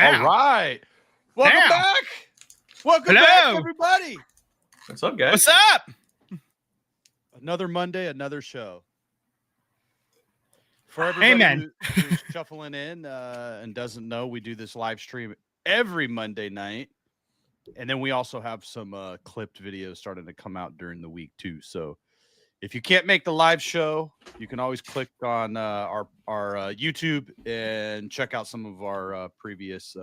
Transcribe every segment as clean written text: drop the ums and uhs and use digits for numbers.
All Now. right. Welcome Now. back. Welcome Hello. back, everybody. What's up, guys? What's up? Another Monday, another show. For everybody Amen. who's shuffling in and doesn't know, we do this live stream every Monday night. And then we also have some clipped videos starting to come out during the week, too. So if you can't make the live show, you can always click on our YouTube and check out some of our previous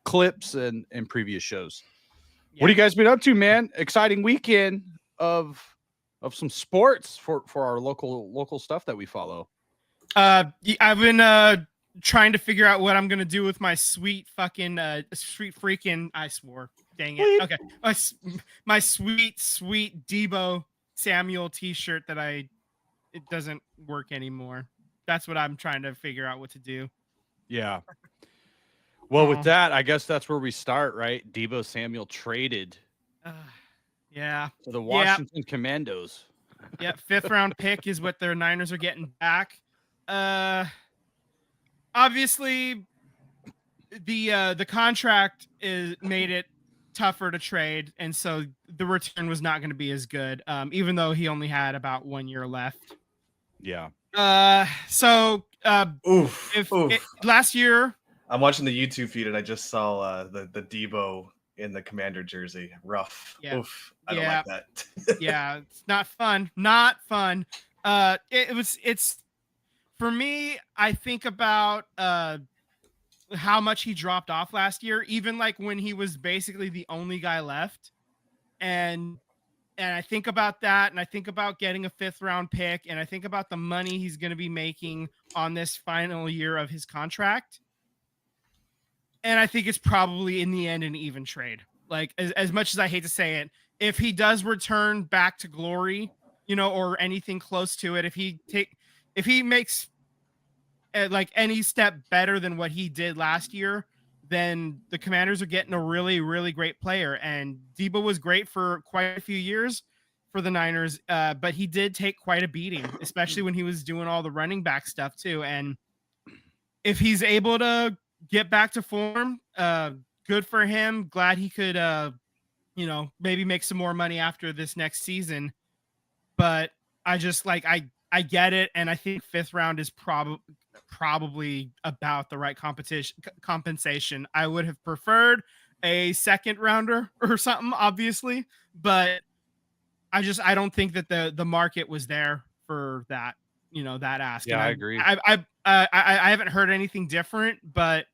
clips and previous shows. Yeah. What have you guys been up to, man? Exciting weekend of some sports for our local stuff that we follow. I've been trying to figure out what I'm gonna do with my sweet freaking. I swore. Dang it. Okay. My sweet Debo Samuel T-shirt that it doesn't work anymore. That's what I'm trying to figure out what to do. Yeah. Well, with that, I guess that's where we start, right? Debo Samuel traded Yeah. to the Washington Commandos. Yeah, 5th round pick is what their Niners are getting back. Obviously, the contract made it tougher to trade, and so the return was not going to be as good. Even though he only had about 1 year left. Yeah. Last year, I'm watching the YouTube feed and I just saw the Debo in the Commander jersey. Rough. Yeah. Oof. I don't like that. Yeah, it's not fun. Not fun. It's for me, I think about how much he dropped off last year, even like when he was basically the only guy left. And I think about that, and I think about getting a 5th round pick, and I think about the money he's going to be making on this final year of his contract. And I think it's probably in the end an even trade. Like as much as I hate to say it, if he does return back to glory, or anything close to it, if he makes like any step better than what he did last year, then the Commanders are getting a really, really great player. And Debo was great for quite a few years for the Niners, but he did take quite a beating, especially when he was doing all the running back stuff too. And if he's able to get back to form, good for him. Glad he could, maybe make some more money after this next season. But I just I get it, and I think 5th round is probably about the right compensation. I would have preferred a 2nd rounder or something, obviously, but I don't think that the market was there for that. That ask. Yeah, and I agree. I haven't heard anything different, but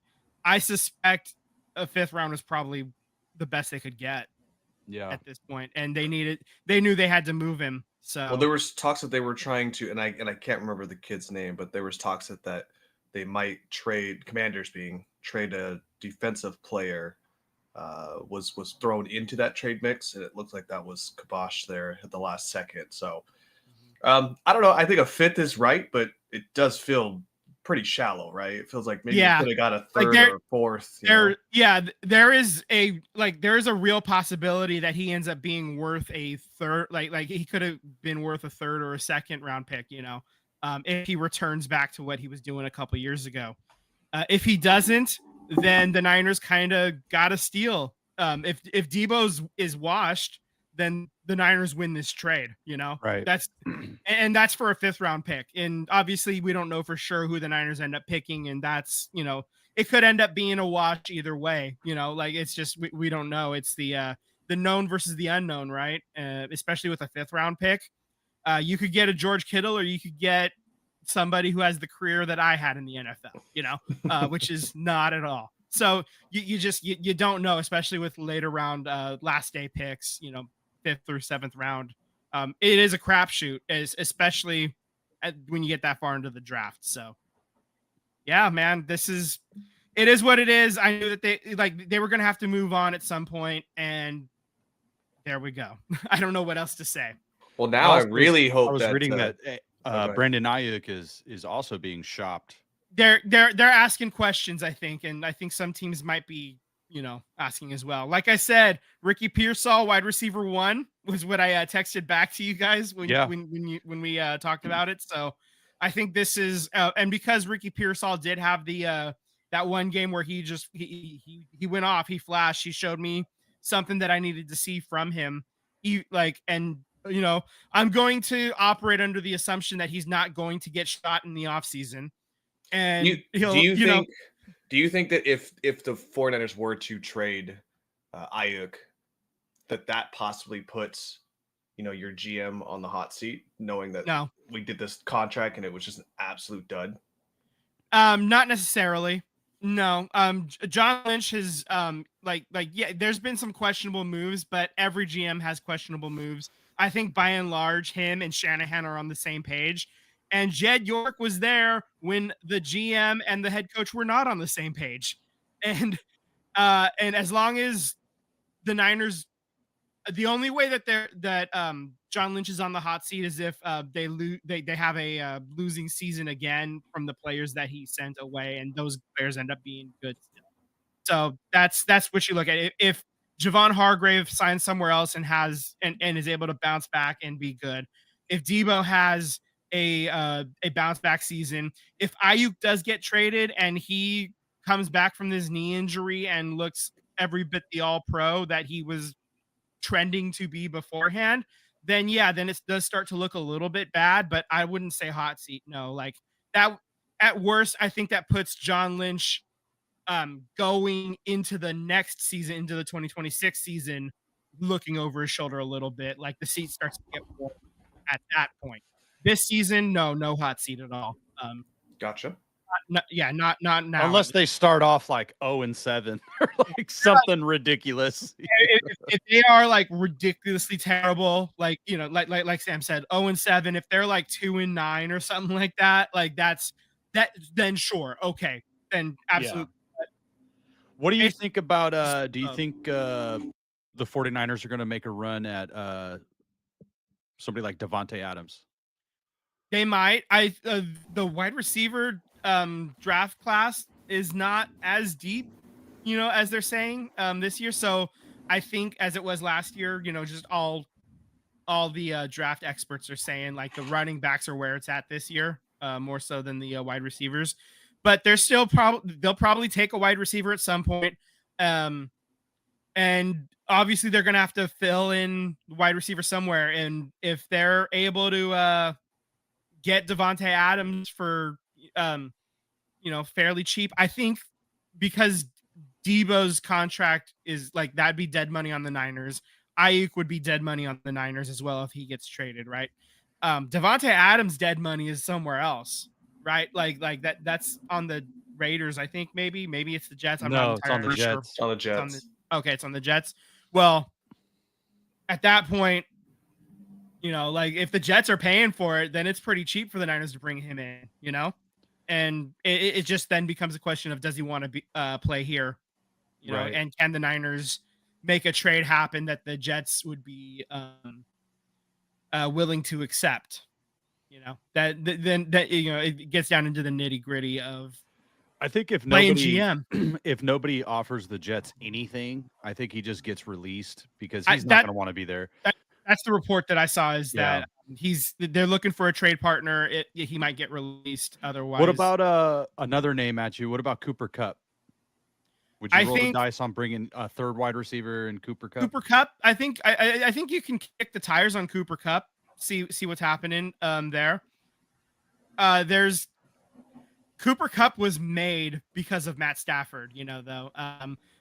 I suspect a 5th round was probably the best they could get. Yeah. At this point, and they knew they had to move him. So well, there was talks that they were trying to, and I can't remember the kid's name, but there was talks that they might trade, Commanders trade a defensive player was thrown into that trade mix, and it looked like that was kiboshed there at the last second. So I don't know. I think a 5th is right, but it does feel pretty shallow, right? It feels like maybe you could have got a 3rd or 4th. There is a real possibility that he ends up being worth a 3rd, like he could have been worth a 3rd or a 2nd round pick, if he returns back to what he was doing a couple years ago. If he doesn't, then the Niners kind of got a steal. If Debo is washed, then the Niners win this trade, Right. That's for a 5th round pick. And obviously we don't know for sure who the Niners end up picking. And that's, it could end up being a wash either way, it's just, we don't know. It's the known versus the unknown, right? Especially with a 5th round pick. You could get a George Kittle, or you could get somebody who has the career that I had in the NFL, which is not at all. So you don't know, especially with later round, last day picks, 5th or 7th round. It is a crapshoot, especially when you get that far into the draft. So, yeah, man, it is what it is. I knew that they were going to have to move on at some point, and there we go. I don't know what else to say. Well, now I really hope I was reading that Brandon Ayuk is also being shopped. They're asking questions, I think, and I think some teams might be, asking as well. Like I said, Ricky Pearsall, wide receiver 1, was what I texted back to you guys when we talked about it. So I think this is, and because Ricky Pearsall did have the that one game where he went off, he flashed, he showed me something that I needed to see from him. I'm going to operate under the assumption that he's not going to get shot in the offseason. And do you think that if the 49ers were to trade Ayuk, that possibly puts your GM on the hot seat, knowing that we did this contract and it was just an absolute dud? Not necessarily. No. John Lynch has there's been some questionable moves, but every GM has questionable moves. I think by and large, him and Shanahan are on the same page. And Jed York was there when the GM and the head coach were not on the same page. And as long as the Niners, the only way that John Lynch is on the hot seat is if they have a losing season again from the players that he sent away, and those players end up being good still. So that's what you look at. If Javon Hargrave signs somewhere else and is able to bounce back and be good, if Debo has a bounce back season, if Ayuk does get traded and he comes back from this knee injury and looks every bit the all-pro that he was trending to be beforehand, then it does start to look a little bit bad, but I wouldn't say hot seat. No, like that at worst, I think that puts John Lynch going into the next season, into the 2026 season, looking over his shoulder a little bit. Like the seat starts to get warm at that point. This season, no hot seat at all. Gotcha. Not now. Unless they start off like 0-7 or like something ridiculous. If they are like ridiculously terrible, like like Sam said, 0-7. If they're like 2-9 or something like that, then sure, okay, then absolutely. Yeah. What do you think about? Do you think the 49ers are going to make a run at somebody like Davante Adams? They might. The wide receiver draft class is not as deep, as they're saying this year. So I think as it was last year, just all the draft experts are saying like the running backs are where it's at this year, more so than the wide receivers. But they're still they'll probably take a wide receiver at some point. And obviously they're going to have to fill in wide receiver somewhere. And if they're able to get Davante Adams for, fairly cheap, I think because Debo's contract is like, that'd be dead money on the Niners. Ayuk would be dead money on the Niners as well if he gets traded, right? Davante Adams' dead money is somewhere else, right? Like that's on the Raiders, I think. Maybe it's the Jets. I'm not entirely sure. Jets. It's on the Jets. It's on the Jets. Well, at that point, like if the Jets are paying for it, then it's pretty cheap for the Niners to bring him in, and it just then becomes a question of, does he want to play here, right. And can the Niners make a trade happen that the Jets would be willing to accept, it gets down into the nitty gritty of, I think if nobody offers the Jets anything, I think he just gets released because he's not going to want to be there. That's the report that I saw, is that they're looking for a trade partner. He might get released otherwise. What about another name at you? What about Cooper Kupp? Would you roll the dice on bringing a third wide receiver in Cooper Kupp? Cooper Kupp, I think you can kick the tires on Cooper Kupp. See what's happening there. There's Cooper Kupp was made because of Matt Stafford, though.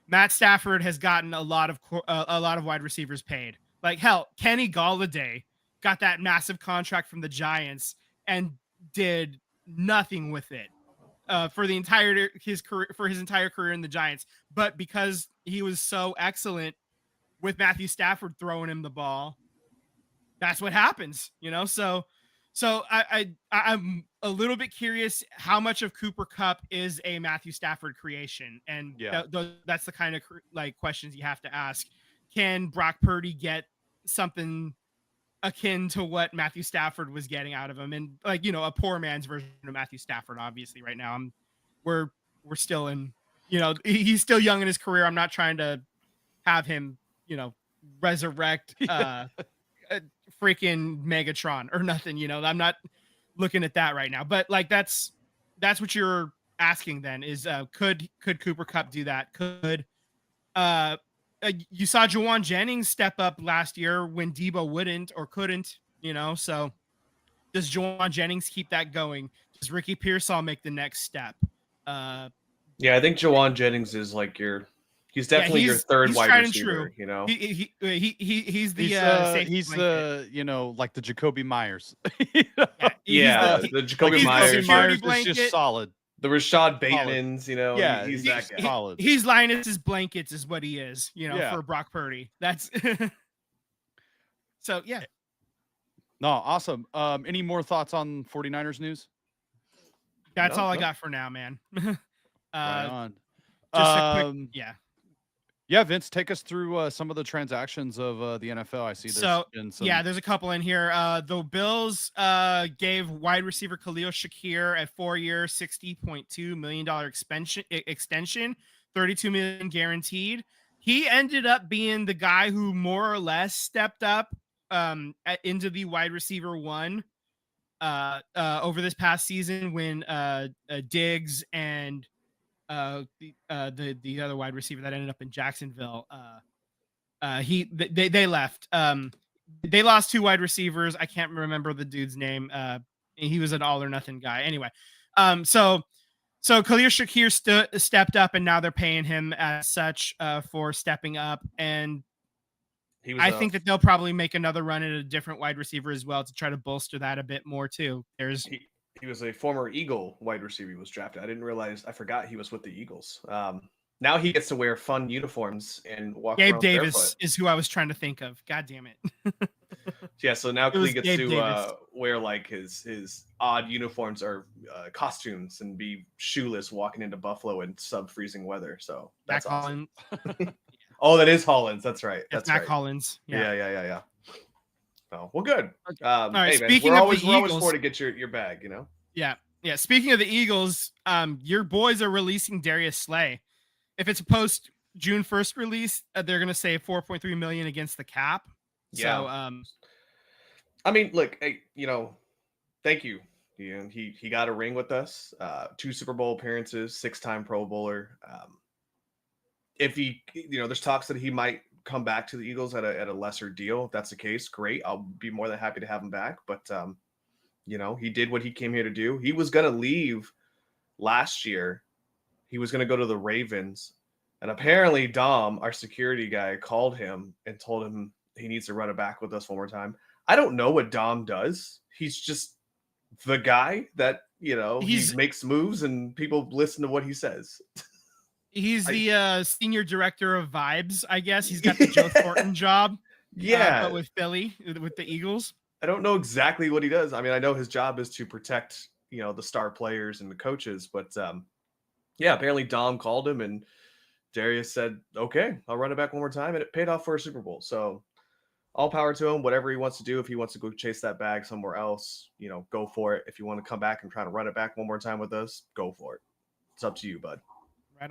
Matt Stafford has gotten a lot of wide receivers paid. Like hell, Kenny Golladay got that massive contract from the Giants and did nothing with it for his entire career in the Giants. But because he was so excellent with Matthew Stafford throwing him the ball, that's what happens, So I'm a little bit curious how much of Cooper Kupp is a Matthew Stafford creation, and that's the kind of questions you have to ask. Can Brock Purdy get something akin to what Matthew Stafford was getting out of him, and a poor man's version of Matthew Stafford? Obviously, right now we're still in, he's still young in his career. I'm not trying to have him, resurrect freaking Megatron or nothing, I'm not looking at that right now, but that's what you're asking then is could Cooper Kupp do that? Could you saw Juwan Jennings step up last year when Debo wouldn't or couldn't, so does Juwan Jennings keep that going? Does Ricky Pearsall make the next step? Yeah, I think Juwan Jennings is like he's definitely your third wide receiver, He's the he's the like the Jacoby Myers. The Jacoby Myers is just solid. The Rashad Batemans, he's that guy. Solid. He's Linus's blankets is what he is, for Brock Purdy. That's so yeah. No, awesome. Any more thoughts on 49ers news? That's all I got for now, man. Right on. Just a quick, yeah. Yeah, Vince, take us through some of the transactions of the NFL. I see there's a couple in here. The Bills gave wide receiver Khalil Shakir a 4-year, $60.2 million extension, $32 million guaranteed. He ended up being the guy who more or less stepped up into the wide receiver one over this past season when Diggs and the other wide receiver that ended up in Jacksonville. They left. They lost 2 wide receivers. I can't remember the dude's name. He was an all or nothing guy. Anyway, so Khalil Shakir stepped up, and now they're paying him as such for stepping up. And I think that they'll probably make another run at a different wide receiver as well to try to bolster that a bit more too. He was a former Eagle wide receiver. He was drafted. I forgot he was with the Eagles. Now he gets to wear fun uniforms and walk around Gabe Davis barefoot. Is who I was trying to think of. God damn it. Yeah, so now he gets to wear like his odd uniforms or costumes and be shoeless walking into Buffalo in sub-freezing weather. So that's awesome. Oh, that is Hollins. That's right. That's Mac right. Hollins. Yeah. Oh, well, good. Okay. All right. Hey, man, Speaking we're of always the Eagles, for to get your bag, Yeah. Speaking of the Eagles, your boys are releasing Darius Slay. If it's a post June 1st release, they're going to say $4.3 million against the cap. Yeah. So, I mean, look, hey, thank you. He got a ring with us, 2 Super Bowl appearances, 6-time Pro Bowler. If he, there's talks that he might come back to the Eagles at a lesser deal. If that's the case, great. I'll be more than happy to have him back. But he did what he came here to do. He was going to leave last year. He was going to go to the Ravens, and apparently Dom, our security guy, called him and told him he needs to run it back with us one more time. I don't know what Dom does. He's just the guy that he makes moves and people listen to what he says. He's the senior director of vibes, I guess. He's got the Joe Thornton job. Yeah. But with Philly, with the Eagles. I don't know exactly what he does. I mean, I know his job is to protect, the star players and the coaches. But, apparently Dom called him and Darius said, okay, I'll run it back one more time. And it paid off for a Super Bowl. So all power to him. Whatever he wants to do. If he wants to go chase that bag somewhere else, go for it. If you want to come back and try to run it back one more time with us, go for it. It's up to you, bud. Right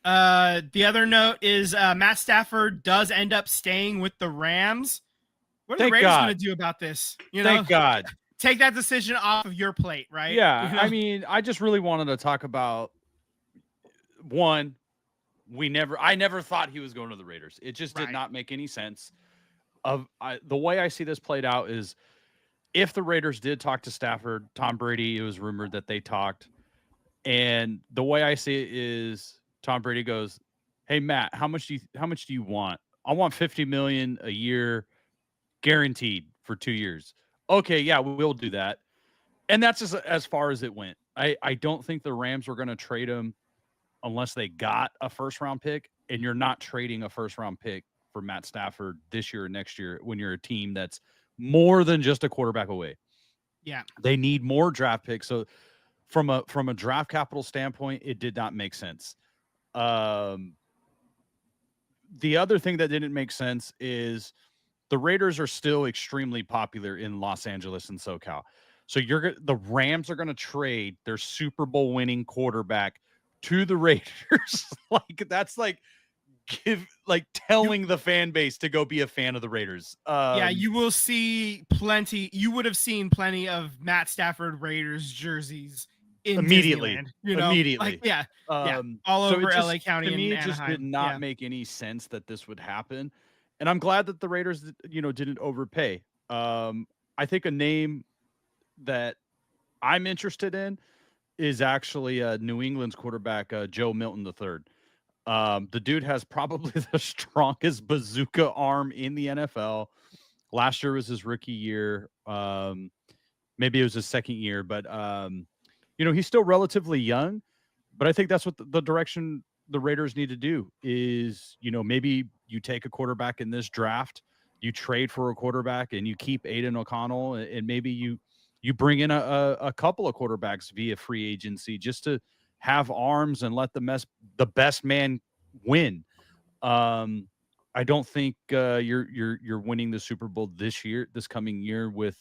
on. The other note is Matt Stafford does end up staying with the Rams. What are the Raiders going to do about this? Thank God. Take that decision off of your plate, right? Yeah. I mean, I just really wanted to talk about one. I never thought he was going to the Raiders. It just did not make any sense. The way I see this played out is if the Raiders did talk to Stafford, Tom Brady, it was rumored that they talked. And the way I see it is Tom Brady goes, "Hey Matt, how much do you want? I want $50 million a year guaranteed for 2 years." Okay, yeah, we'll do that. And that's as far as it went. I don't think the Rams were going to trade him unless they got a first round pick, and you're not trading a first round pick for Matt Stafford this year or next year when you're a team that's more than just a quarterback away. Yeah. They need more draft picks. So from a draft capital standpoint, it did not make sense. The other thing that didn't make sense is the Raiders are still extremely popular in Los Angeles and SoCal. So the Rams are going to trade their Super Bowl winning quarterback to the Raiders. That's telling the fan base to go be a fan of the Raiders. You will see plenty. You would have seen plenty of Matt Stafford Raiders jerseys in immediately. Disneyland, you know, Immediately. like yeah, all So over it just, LA County to and me, it just did Anaheim. not Yeah. make any sense that this would happen. And I'm glad that the Raiders, didn't overpay. I think a name that I'm interested in is actually New England's quarterback, Joe Milton III. The dude has probably the strongest bazooka arm in the NFL. Last year was his rookie year. Maybe it was his second year, but he's still relatively young. But I think that's what the direction the Raiders need to do is, maybe you take a quarterback in this draft, you trade for a quarterback, and you keep Aiden O'Connell, and maybe you bring in a couple of quarterbacks via free agency just to have arms and let the best man win. I don't think you're winning the Super Bowl this coming year with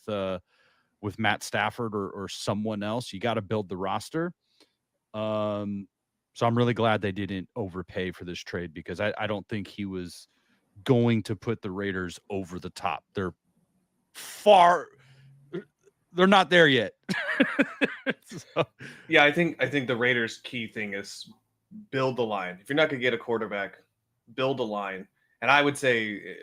Matt Stafford or someone else. You got to build the roster. So I'm really glad they didn't overpay for this trade because I don't think he was going to put the Raiders over the top. They're not there yet. So. Yeah, I think the Raiders' key thing is build the line. If you're not going to get a quarterback, build a line. And I would say,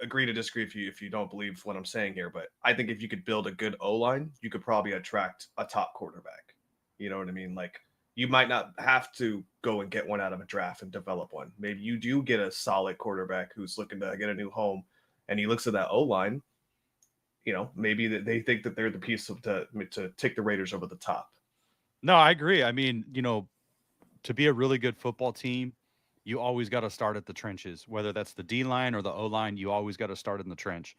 agree to disagree if you don't believe what I'm saying here, but I think if you could build a good O-line, you could probably attract a top quarterback. You know what I mean? Like, you might not have to go and get one out of a draft and develop one. Maybe you do get a solid quarterback who's looking to get a new home, and he looks at that O-line. Maybe that they think that they're the piece to take the Raiders over the top. No, I agree. I mean, to be a really good football team, you always got to start at the trenches, whether that's the D line or the O line. You always got to start in the trench.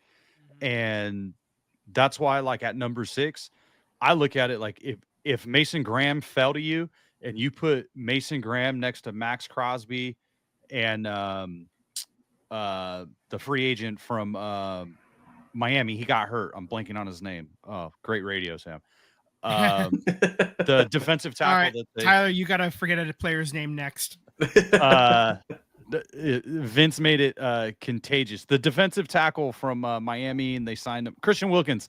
And that's why, like, at number 6, I look at it like if Mason Graham fell to you and you put Mason Graham next to Max Crosby and the free agent from Miami, he got hurt. I'm blanking on his name. Oh, great radio, Sam. The defensive tackle. All right, Tyler, you got to forget a player's name next. Vince made it contagious. The defensive tackle from Miami, and they signed him, Christian Wilkins.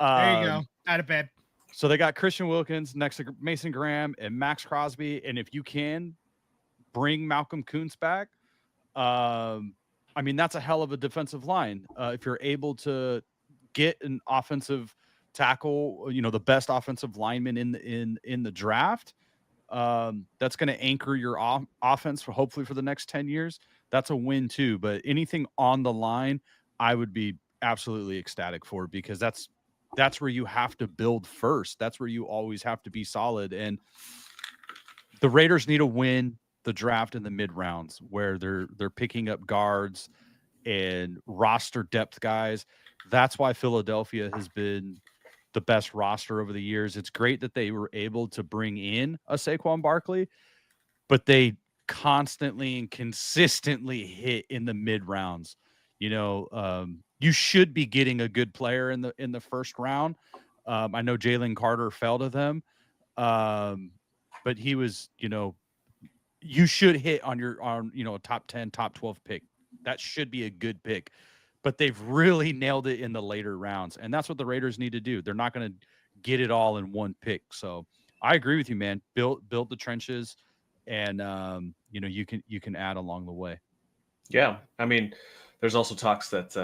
There you go. Out of bed. So they got Christian Wilkins next to Mason Graham and Max Crosby, and if you can bring Malcolm Kuntz back, I mean, that's a hell of a defensive line. If you're able to get an offensive tackle, the best offensive lineman in the draft, that's going to anchor your offense hopefully for the next 10 years. That's a win too. But anything on the line, I would be absolutely ecstatic for, because that's where you have to build first. That's where you always have to be solid. And the Raiders need to win the draft in the mid rounds where they're picking up guards and roster depth guys. That's why Philadelphia has been the best roster over the years. It's great that they were able to bring in a Saquon Barkley, but they constantly and consistently hit in the mid rounds. You should be getting a good player in the first round. I know Jalen Carter fell to them, but he was, you should hit on a top 10, top 12 pick. That should be a good pick. But they've really nailed it in the later rounds, and that's what the Raiders need to do. They're not going to get it all in one pick. So I agree with you, man. Build the trenches, and you can add along the way. Yeah, I mean, there's also talks that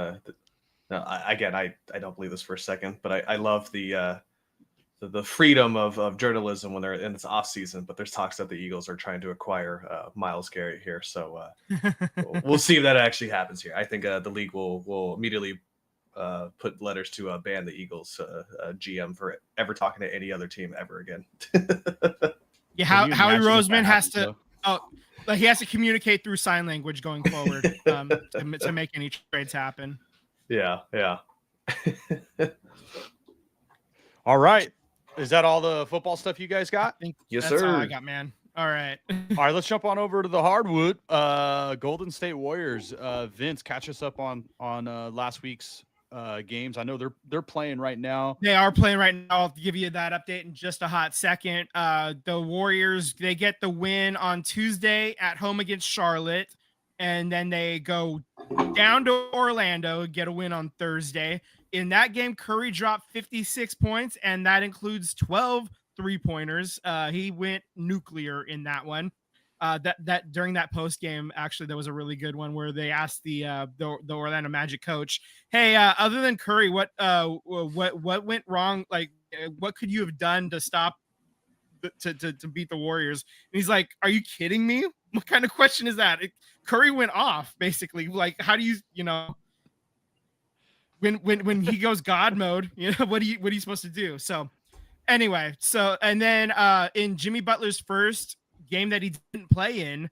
I don't believe this for a second, but I love the freedom of journalism when they're in this off season. But there's talks that the Eagles are trying to acquire Myles Garrett here, so we'll see if that actually happens here. I think the league will immediately put letters to ban the Eagles GM for ever talking to any other team ever again. Yeah, Howie Roseman has to. But he has to communicate through sign language going forward to make any trades happen. Yeah. All right. Is that all the football stuff you guys got? Yes, that's sir. all I got, man. All right. All right, let's jump on over to the hardwood. Golden State Warriors. Vince, catch us up on last week's games. I know they're playing right now. They are playing right now. I'll give you that update in just a hot second. The Warriors, they get the win on Tuesday at home against Charlotte, and then they go down to Orlando, get a win on Thursday. In that game, Curry dropped 56 points, and that includes 12 3-pointers. He went nuclear in that one. That during that post game, actually, there was a really good one where they asked the Orlando Magic coach, "Hey, other than Curry, what went wrong? Like, what could you have done to stop to beat the Warriors?" And he's like, "Are you kidding me? What kind of question is that?" Curry went off, basically. Like, how do you know? When he goes God mode, what are you supposed to do? So anyway, and then in Jimmy Butler's first game that he didn't play in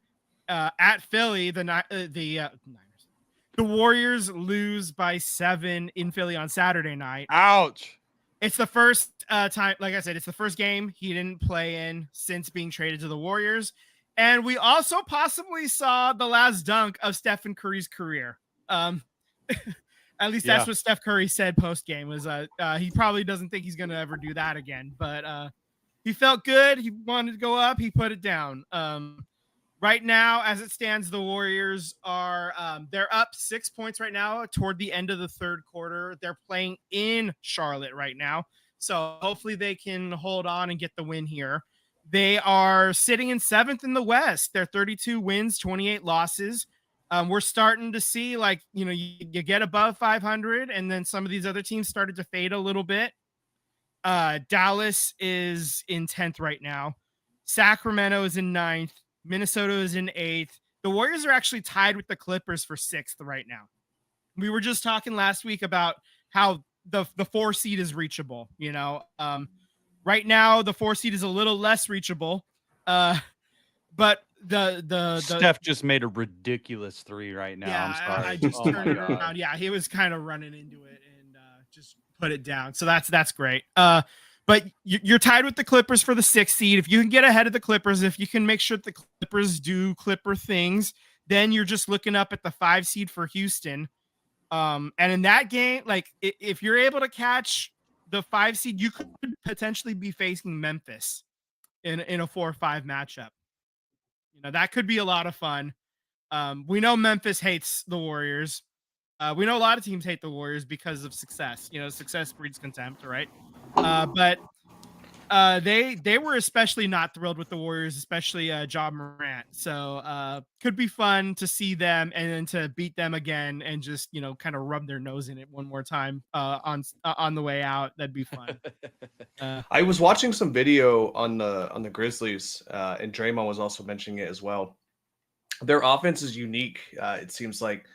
at Philly, the Warriors lose by 7 in Philly on Saturday night. Ouch. It's the first time, like I said, it's the first game he didn't play in since being traded to the Warriors. And we also possibly saw the last dunk of Stephen Curry's career. At least that's what Steph Curry said post game, was he probably doesn't think he's going to ever do that again. But he felt good. He wanted to go up. He put it down. Right now, as it stands, the Warriors are they're up 6 points right now toward the end of the third quarter. They're playing in Charlotte right now. So hopefully they can hold on and get the win here. They are sitting in 7th in the West. They're 32 wins, 28 losses. We're starting to see, like, you get above 500, and then some of these other teams started to fade a little bit. Dallas is in 10th right now. Sacramento is in 9th. Minnesota is in 8th. The Warriors are actually tied with the Clippers for 6th right now. We were just talking last week about how the 4 seed is reachable. Right now the 4 seed is a little less reachable. But the Steph just made a ridiculous 3 right now. Yeah, I'm sorry. I just turned it around. Yeah, he was kind of running into it and just put it down. So that's great. But you're tied with the Clippers for the 6th seed. If you can get ahead of the Clippers, if you can make sure the Clippers do Clipper things, then you're just looking up at the 5 seed for Houston. And in that game, like, if you're able to catch the 5 seed, you could potentially be facing Memphis in a 4-5 matchup. That could be a lot of fun. We know Memphis hates the Warriors. We know a lot of teams hate the Warriors because of success. Success breeds contempt, right? But they were especially not thrilled with the Warriors, especially Ja Morant. So could be fun to see them and then to beat them again and just kind of rub their nose in it one more time on the way out. That'd be fun. I was watching some video on the Grizzlies, and Draymond was also mentioning it as well. Their offense is unique. It seems like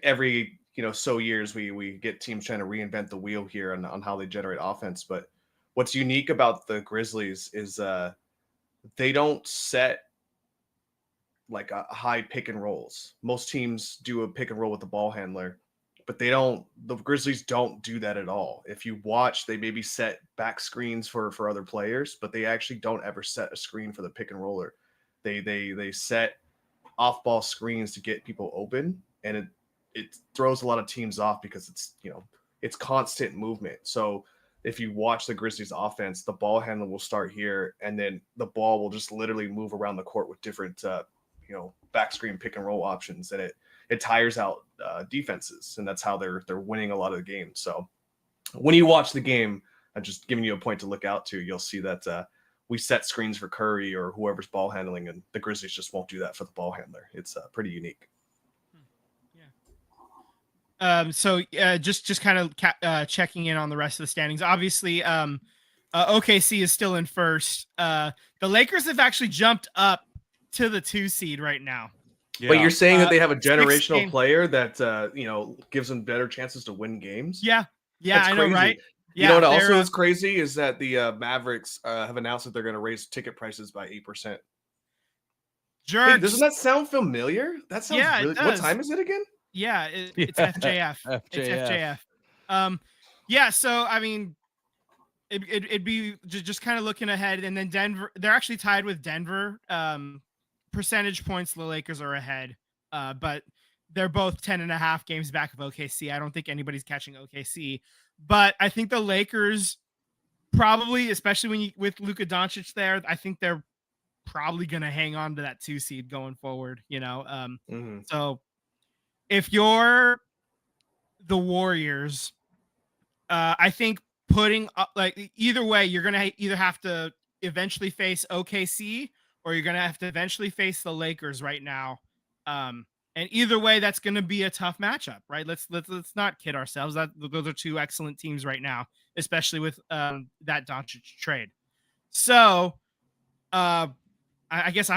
every so years we get teams trying to reinvent the wheel here on how they generate offense. But what's unique about the Grizzlies is they don't set like a high pick and rolls. Most teams do a pick and roll with the ball handler, but the Grizzlies don't do that at all. If you watch, they maybe set back screens for other players, but they actually don't ever set a screen for the pick and roller. They set off ball screens to get people open, and it throws a lot of teams off because it's constant movement. So if you watch the Grizzlies offense, the ball handler will start here, and then the ball will just literally move around the court with different back screen pick and roll options, and it tires out defenses, and that's how they're winning a lot of the games. So when you watch the game, I'm just giving you a point to look out to. You'll see that we set screens for Curry or whoever's ball handling, and the Grizzlies just won't do that for the ball handler. It's pretty unique. So just kind of checking in on the rest of the standings. Obviously, OKC is still in first. The Lakers have actually jumped up to the 2 seed right now. Yeah. But you're saying that they have a generational player that gives them better chances to win games? Yeah, that's I crazy. know, right? Yeah, you know what also is crazy is that the Mavericks have announced that they're going to raise ticket prices by 8%. Jerks. Hey, doesn't that sound familiar? That sounds really. What time is it again? Yeah, it's FJF. It's FJF. Yeah. So I mean, it'd be just kind of looking ahead, and then Denver. They're actually tied with Denver. Percentage points, the Lakers are ahead, but they're both 10.5 games back of OKC. I don't think anybody's catching OKC, but I think the Lakers probably, especially with Luka Doncic there, I think they're probably going to hang on to that 2 seed going forward. So if you're the Warriors, I think putting like either way, you're gonna either have to eventually face OKC or you're gonna have to eventually face the Lakers right now. And either way, that's gonna be a tough matchup, right? Let's not kid ourselves. Those are two excellent teams right now, especially with that Doncic trade. So, I guess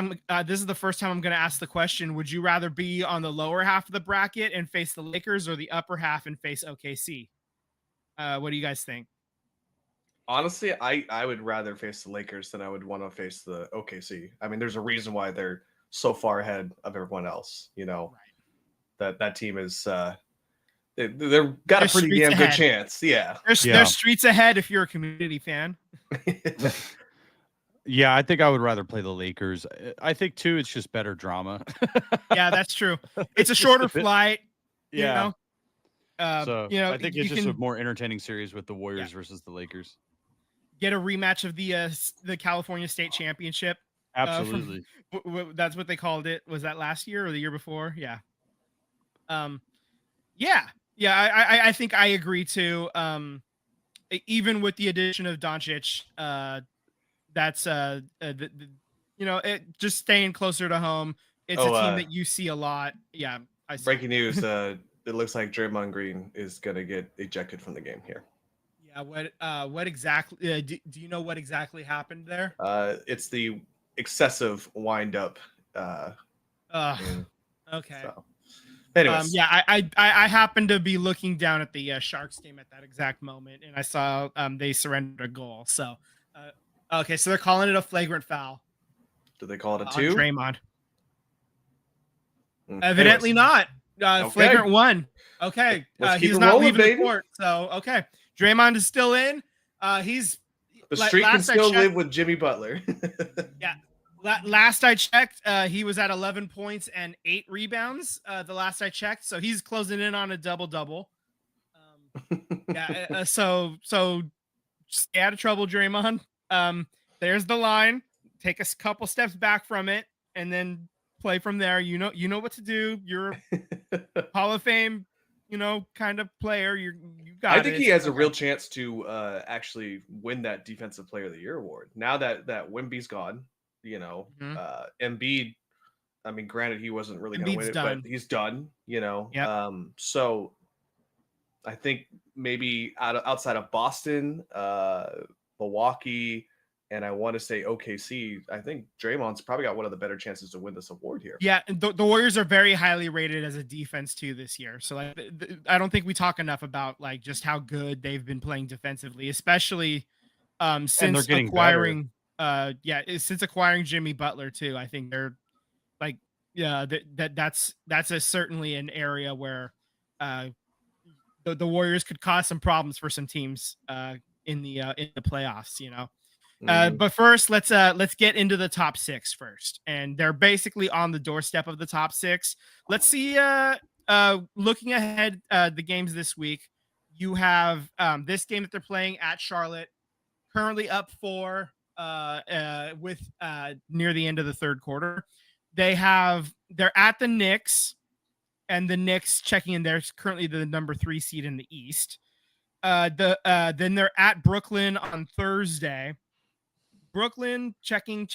this is the first time I'm going to ask the question. Would you rather be on the lower half of the bracket and face the Lakers or the upper half and face OKC? What do you guys think? Honestly, I would rather face the Lakers than I would want to face the OKC. I mean, there's a reason why they're so far ahead of everyone else. You know, that team is they've got a pretty damn good chance. Yeah. There's streets ahead if you're a community fan. Yeah, I think I would rather play the Lakers. I think too, it's just better drama. Yeah, that's true. It's a shorter flight. Yeah. You know, I think it's just a more entertaining series with the Warriors versus the Lakers. Get a rematch of the California State Championship. Absolutely. That's what they called it. Was that last year or the year before? Yeah. I think I agree too. Even with the addition of Doncic, that's just staying closer to home. It's a team that you see a lot. Yeah. Breaking news. It looks like Draymond Green is going to get ejected from the game here. Yeah. What exactly, do you know what exactly happened there? It's the excessive wind up. Okay. So. Anyways. I happened to be looking down at the Sharks game at that exact moment, and I saw they surrendered a goal. So, okay, so they're calling it a flagrant foul. Do they call it a 2? Draymond. Evidently not. Flagrant 1. Okay, he's not leaving the court. So, okay, Draymond is still in. He's the streak can still live with Jimmy Butler. Yeah. Last I checked, he was at 11 points and 8 rebounds. The last I checked, so he's closing in on a double-double. So stay out of trouble, Draymond. There's the line. Take a couple steps back from it, and then play from there. You know what to do. You're a Hall of Fame, kind of player. You got it. I think he has a real chance to actually win that Defensive Player of the Year award. Now that Wemby's gone, Embiid. I mean, granted, he wasn't really going to win it, but he's done. Yep. So I think maybe outside of Boston, Milwaukee, and I want to say OKC, I think Draymond's probably got one of the better chances to win this award here. Yeah, the Warriors are very highly rated as a defense too this year. So I don't think we talk enough about just how good they've been playing defensively, especially since acquiring since acquiring Jimmy Butler too. I think they're that's certainly an area where the Warriors could cause some problems for some teams in the playoffs, But first, let's get into the top 6 first, and they're basically on the doorstep of the top 6. Let's see. Looking ahead, the games this week, you have this game that they're playing at Charlotte, currently up 4 with near the end of the third quarter. They're at the Knicks, and the Knicks checking in. They're currently the number 3 seed in the East. Then they're at Brooklyn on Thursday. Brooklyn checking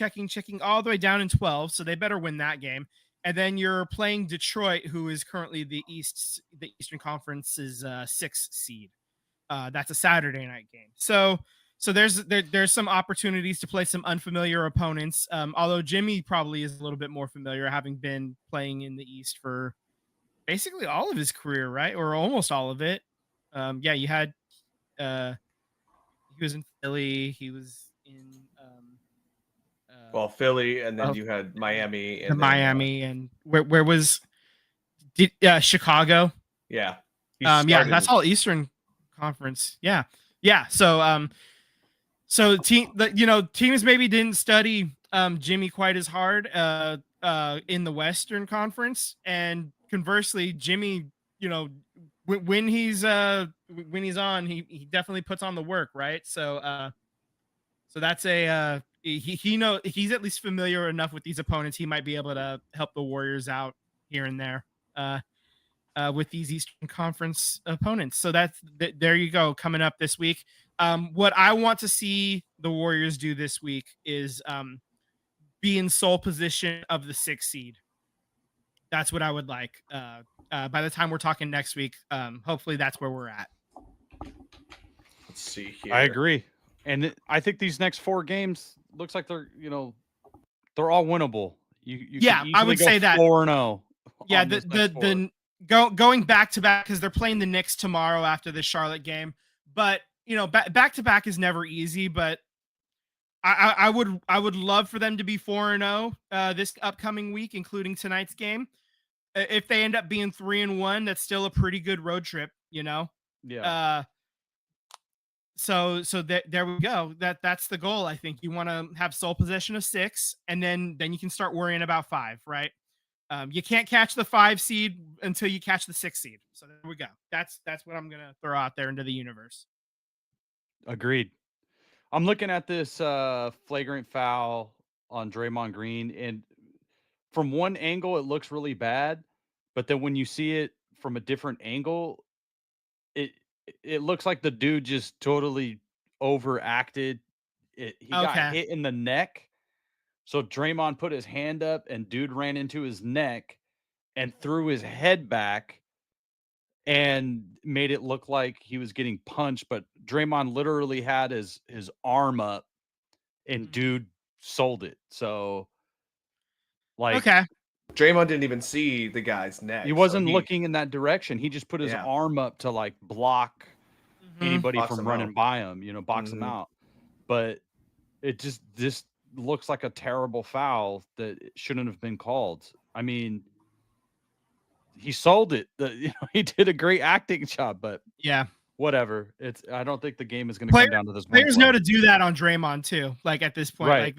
all the way down in 12, so they better win that game. And then you're playing Detroit, who is currently the Eastern Conference's 6th seed. That's a Saturday night game. So there's some opportunities to play some unfamiliar opponents. Although Jimmy probably is a little bit more familiar, having been playing in the East for basically all of his career, right? Or almost all of it. You had he was in Philly. He was in Philly, and then you had Miami, and Miami, and where was Chicago? Yeah, that's all Eastern Conference. Yeah. So teams maybe didn't study Jimmy quite as hard in the Western Conference, and conversely, Jimmy, when he's on, he definitely puts on the work, right? So that's he knows, he's at least familiar enough with these opponents. He might be able to help the Warriors out here and there. with these Eastern Conference opponents. So there you go, coming up this week. What I want to see the Warriors do this week is be in sole position of the 6th seed. That's what I would like. By the time we're talking next week, hopefully that's where we're at. Let's see here. I agree. And I think these next 4 games looks like they're all winnable. You can I would go say that 4-0. Yeah, going back to back, because they're playing the Knicks tomorrow after the Charlotte game. But back to back is never easy. But I would love for them to be 4-0 this upcoming week, including tonight's game. If they end up being 3-1, that's still a pretty good road trip. Yeah. So there we go. That's the goal. I think you want to have sole possession of 6, and then you can start worrying about 5, right? You can't catch the 5 seed until you catch the 6 seed. So there we go. That's what I'm gonna throw out there into the universe. Agreed. I'm looking at this flagrant foul on Draymond Green, and from one angle it looks really bad, but then when you see it from a different angle, it looks like the dude just totally overacted. He got hit in the neck. So Draymond put his hand up and dude ran into his neck and threw his head back and made it look like he was getting punched. But Draymond literally had his arm up and dude sold it. So Draymond didn't even see the guy's neck. He wasn't looking in that direction. He just put his arm up to block anybody from running by him, box him out. But it just looks like a terrible foul that shouldn't have been called. I mean, he sold it. He did a great acting job, but whatever. I don't think the game is going to come down to this. Players know to do that on Draymond too. At this point, right.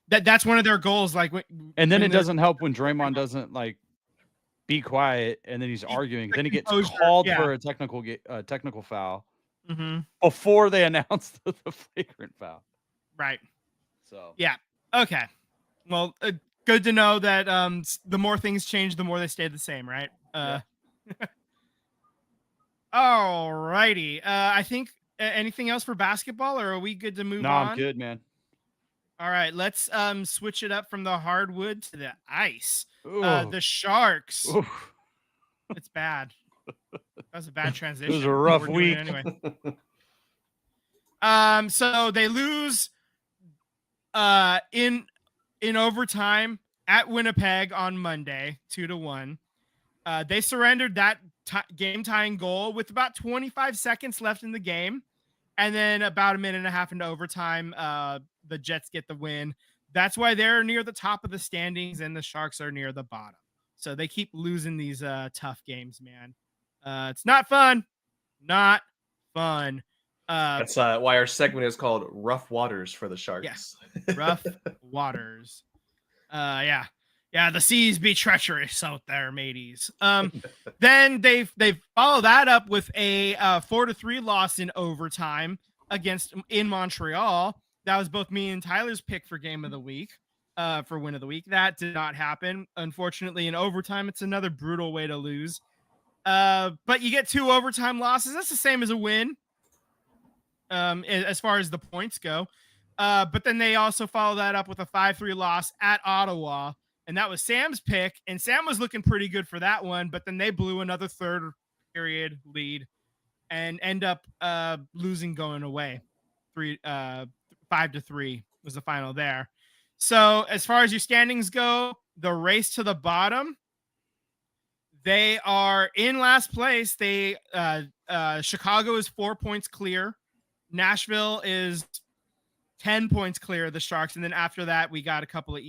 That's one of their goals. And then it doesn't help when Draymond doesn't be quiet and then he's arguing. Then he gets called for a technical foul before they announce the flagrant foul. Right. So okay. Well, good to know that the more things change, the more they stay the same, right? All righty. I think anything else for basketball, or are we good to move on? No, I'm good, man. All right, let's switch it up from the hardwood to the ice. The Sharks. Oof. It's bad. That was a bad transition. It was a rough week. Anyway. So they lose in overtime at Winnipeg on Monday, 2-1. They surrendered that game-tying goal with about 25 seconds left in the game. And then about a minute and a half into overtime, the Jets get the win. That's why they're near the top of the standings and the Sharks are near the bottom. So they keep losing these tough games, man. It's not fun. Not fun. That's why our segment is called Rough Waters for the Sharks. Yeah. Rough Waters. Yeah, the seas be treacherous out there, mateys. Then they follow that up with a 4-3 loss in overtime in Montreal. That was both me and Tyler's pick for game of the week, for win of the week. That did not happen. Unfortunately, in overtime, it's another brutal way to lose. But you get 2 overtime losses. That's the same as a win, as far as the points go. But then they also follow that up with a 5-3 loss at Ottawa. And that was Sam's pick. And Sam was looking pretty good for that one. But then they blew another third period lead and end up losing going away. 5-3 was the final there. So as far as your standings go, the race to the bottom, they are in last place. They Chicago is 4 points clear. Nashville is 10 points clear of the Sharks. And then after that, we got a couple of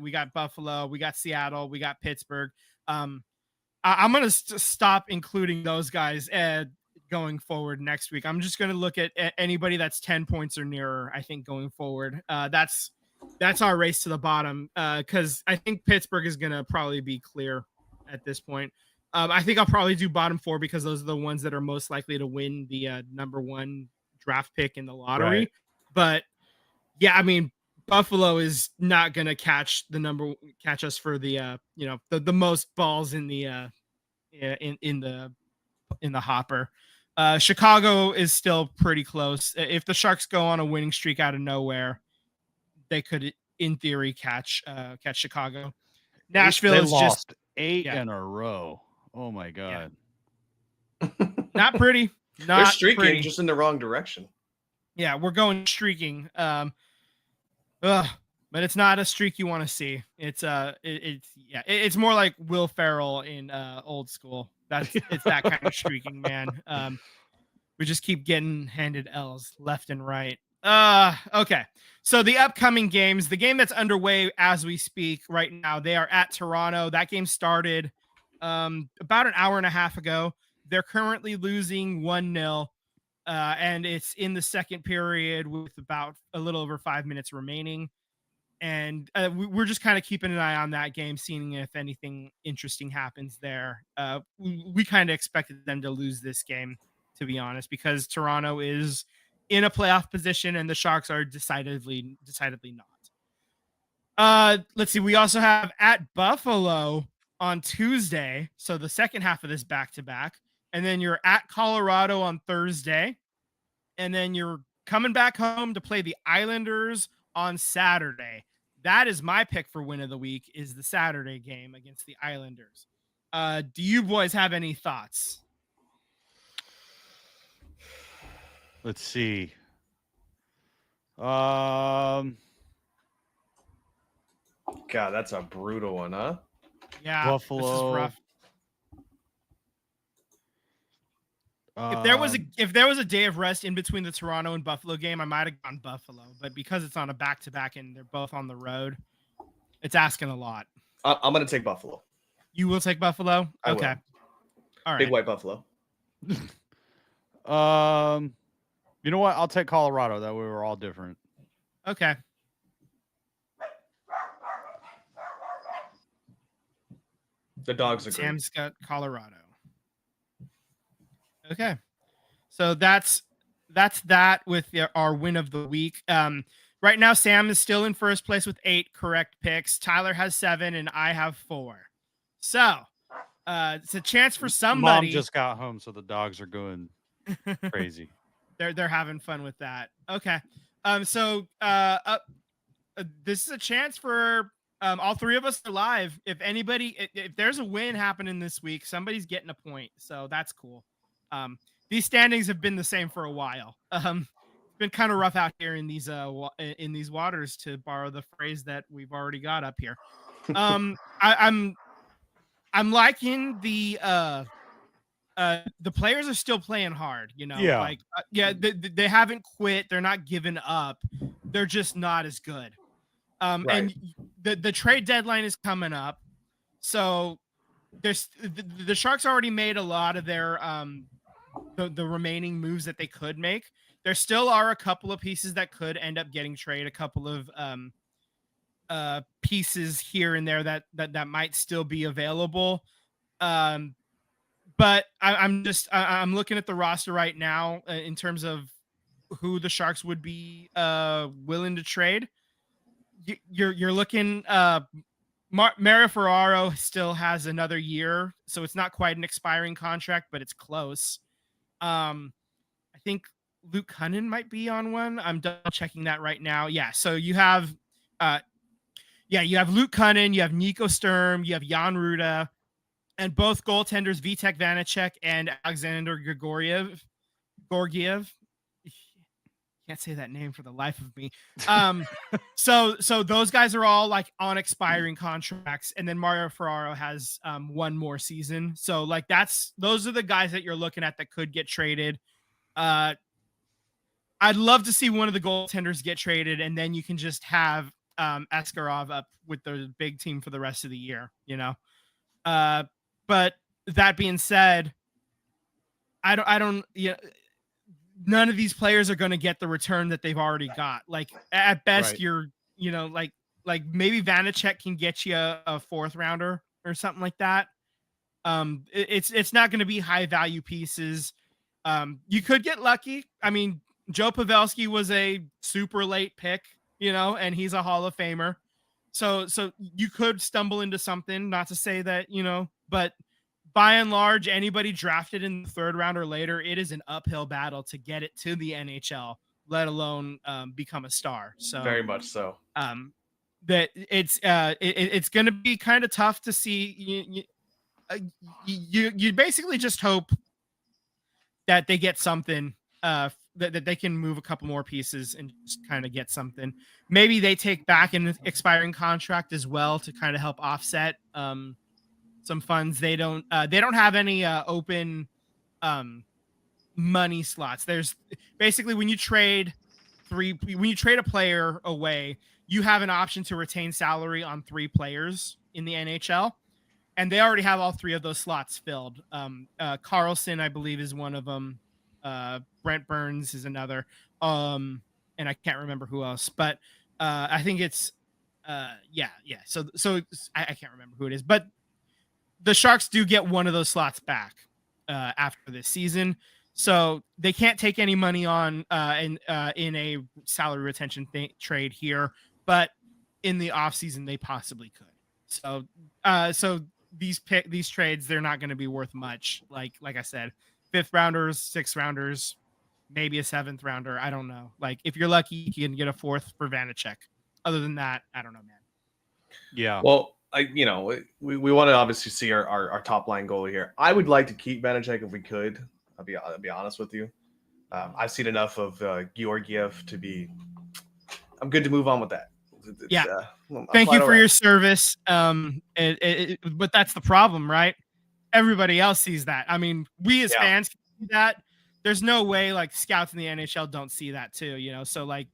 we got Buffalo, we got Seattle, we got Pittsburgh. I'm going to stop including those guys going forward next week. I'm just going to look at anybody that's 10 points or nearer, I think, going forward. That's our race to the bottom, because I think Pittsburgh is going to probably be clear at this point. I think I'll probably do bottom 4 because those are the ones that are most likely to win the number 1 draft pick in the lottery. Right. But yeah, I mean, Buffalo is not going to catch us for the the most balls in the in the hopper. Chicago is still pretty close. If the Sharks go on a winning streak out of nowhere, they could, in theory, catch Chicago. Nashville they is lost just 8 yeah. in a row. Oh my god. Not pretty. They're Not streaking pretty. just in the wrong direction. Yeah, we're going streaking. But it's not a streak you want to see. It's more like Will Ferrell in Old School. It's that kind of streaking, man. We just keep getting handed L's left and right. Okay. So the upcoming games, the game that's underway as we speak right now, they are at Toronto. That game started about an hour and a half ago. They're currently losing 1-0. And it's in the second period with about a little over 5 minutes remaining. And we're just kind of keeping an eye on that game, seeing if anything interesting happens there. We kind of expected them to lose this game, to be honest, because Toronto is in a playoff position and the Sharks are decidedly not. Let's see. We also have at Buffalo on Tuesday. So the second half of this back-to-back. And then you're at Colorado on Thursday. And then you're coming back home to play the Islanders on Saturday. That is my pick for win of the week, is the Saturday game against the Islanders. Do you boys have any thoughts? Let's see. God, that's a brutal one, huh? Yeah, Buffalo. This is rough. If there was a day of rest in between the Toronto and Buffalo game, I might have gone Buffalo. But because it's on a back-to-back and they're both on the road, it's asking a lot. I'm going to take Buffalo. You will take Buffalo? Okay. All right. Big white Buffalo. You know what? I'll take Colorado. That way we're all different. Okay. The dogs agree. Sam's got Colorado. Okay. So that's that with our win of the week. Right now, Sam is still in first place with 8 correct picks. Tyler has 7 and I have 4. So it's a chance for somebody. Mom just got home, so the dogs are going crazy. They're having fun with that. Okay. So this is a chance for all 3 of us are live. If there's a win happening this week, somebody's getting a point. So that's cool. These standings have been the same for a while. It's been kind of rough out here in these waters, to borrow the phrase that we've already got up here. I'm liking the players are still playing hard, you know. Yeah. They haven't quit. They're not giving up. They're just not as good. Right. And the trade deadline is coming up, so there's the Sharks already made a lot of their the remaining moves that they could make. There still are a couple of pieces that could end up getting traded, a couple of pieces here and there that might still be available. But I'm looking at the roster right now in terms of who the Sharks would be willing to trade. You're looking Mario Ferraro still has another year, so it's not quite an expiring contract, but it's close. I think Luke Cunnin might be on one. I'm double checking that right now. Yeah, so you have Luke Cunnin, you have Nico Sturm, you have Jan Ruda, and both goaltenders Vitek Vanacek and Alexander Georgiev. Can't say that name for the life of me. So those guys are all like on expiring contracts, and then Mario Ferraro has 1 more season. So like those are the guys that you're looking at that could get traded. I'd love to see one of the goaltenders get traded, and then you can just have Askarov up with the big team for the rest of the year, you know. But that being said, I don't none of these players are going to get the return that they've already got. Like at best, Right. you're, you know, like maybe Vanacek can get you a 4th rounder or something like that. It's not going to be high value pieces. You could get lucky. I mean, Joe Pavelski was a super late pick, you know, and he's a Hall of Famer. So you could stumble into something, not to say that, you know, but by and large, anybody drafted in the 3rd round or later, it is an uphill battle to get it to the NHL, let alone become a star. So Very much so. That it's going to be kind of tough to see. You basically just hope that they get something, that they can move a couple more pieces and just kind of get something. Maybe they take back an expiring contract as well to kind of help offset some funds. They don't have any open money slots. There's basically when you trade a player away, you have an option to retain salary on 3 players in the NHL, and they already have all 3 of those slots filled. Carlson, I believe, is one of them. Brent Burns is another. And I can't remember who else, but I think it's yeah. So I can't remember who it is, but the Sharks do get one of those slots back after this season. So they can't take any money on in a salary retention trade here, but in the offseason they possibly could. So these trades, they're not going to be worth much. Like I said, 5th rounders, 6th rounders, maybe a 7th rounder. I don't know. Like if you're lucky, you can get a 4th for Vanacek. Other than that, I don't know, man. Yeah. Well, we want to obviously see our top line goalie here. I would like to keep Vanacek if we could. I'll be honest with you. I've seen enough of Georgiev to be. I'm good to move on with that. Yeah. Thank you for your service. But that's the problem, right? Everybody else sees that. I mean, we as fans can see that. There's no way like scouts in the NHL don't see that too. So like,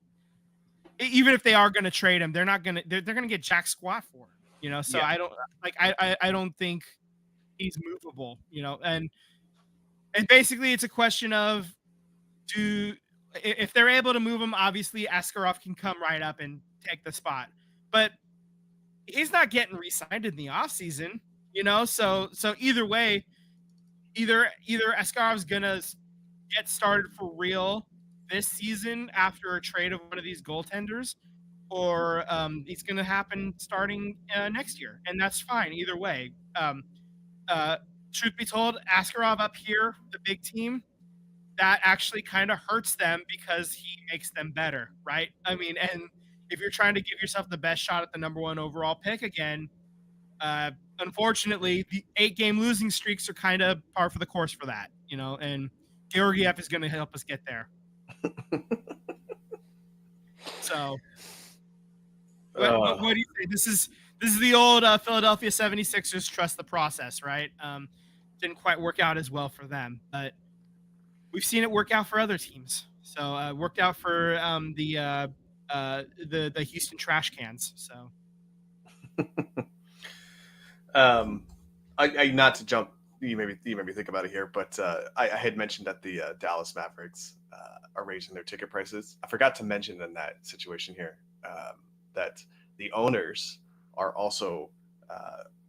even if they are going to trade him, they're going to get jack squat for him. So I don't like. I don't think he's movable. And basically, it's a question of if they're able to move him, obviously Askarov can come right up and take the spot. But he's not getting re-signed in the offseason, So either way, either Askarov's gonna get started for real this season after a trade of one of these goaltenders, or it's gonna happen starting next year, and that's fine either way. Truth be told, Askarov up here, the big team, that actually kind of hurts them because he makes them better, right? I mean, and if you're trying to give yourself the best shot at the number 1 overall pick again, unfortunately, the 8-game losing streaks are kind of par for the course for that, and Georgiev is going to help us get there. So, what do you think? This is the old Philadelphia 76ers trust the process, right? Didn't quite work out as well for them, but we've seen it work out for other teams. So it worked out for the Houston Trash Cans. So, I not to jump. You made me think about it here, but I had mentioned that the Dallas Mavericks are raising their ticket prices. I forgot to mention in that situation here that the owners are also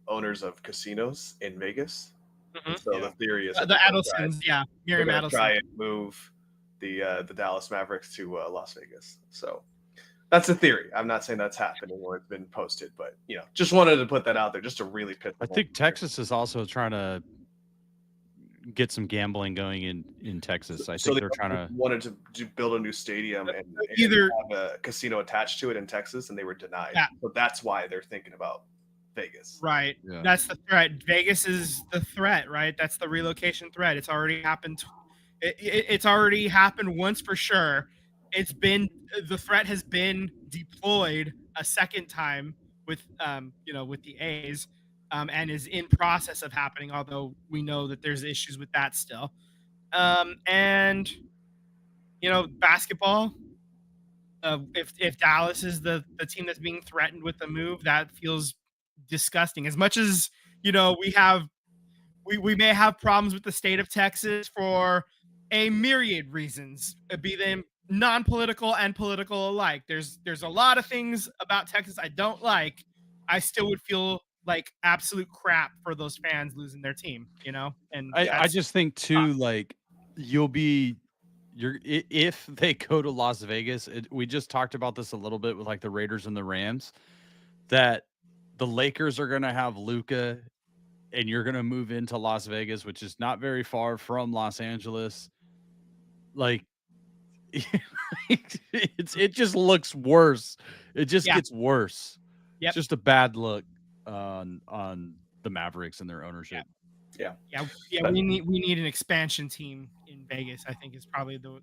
owners of casinos in Vegas. mm-hmm. So the theory is the Adelsons, Miriam Adelson, try and move the Dallas Mavericks to Las Vegas. So that's a theory. I'm not saying that's happening or it's been posted, but just wanted to put that out there just to really piss. I think Texas is also trying to get some gambling going in Texas. I think they're trying to wanted to build a new stadium and either have a casino attached to it in Texas, and they were denied. Yeah. So that's why they're thinking about Vegas. Right. Yeah. That's the threat. Vegas is the threat, right? That's the relocation threat. It's already happened. It's already happened once for sure. The threat has been deployed a second time with the A's, and is in process of happening, although we know that there's issues with that still. And basketball, if Dallas is the team that's being threatened with the move, that feels disgusting. As much as we may have problems with the state of Texas for a myriad reasons, be them non-political and political alike. There's a lot of things about Texas I don't like. I still would feel like absolute crap for those fans losing their team, And I just think too, like if they go to Las Vegas, we just talked about this a little bit with like the Raiders and the Rams, that the Lakers are going to have Luka and you're going to move into Las Vegas, which is not very far from Los Angeles. Like, it just looks worse. It just Yeah. gets worse. Yep. It's just a bad look on the Mavericks and their ownership. Yeah. We need an expansion team in Vegas. I think is probably the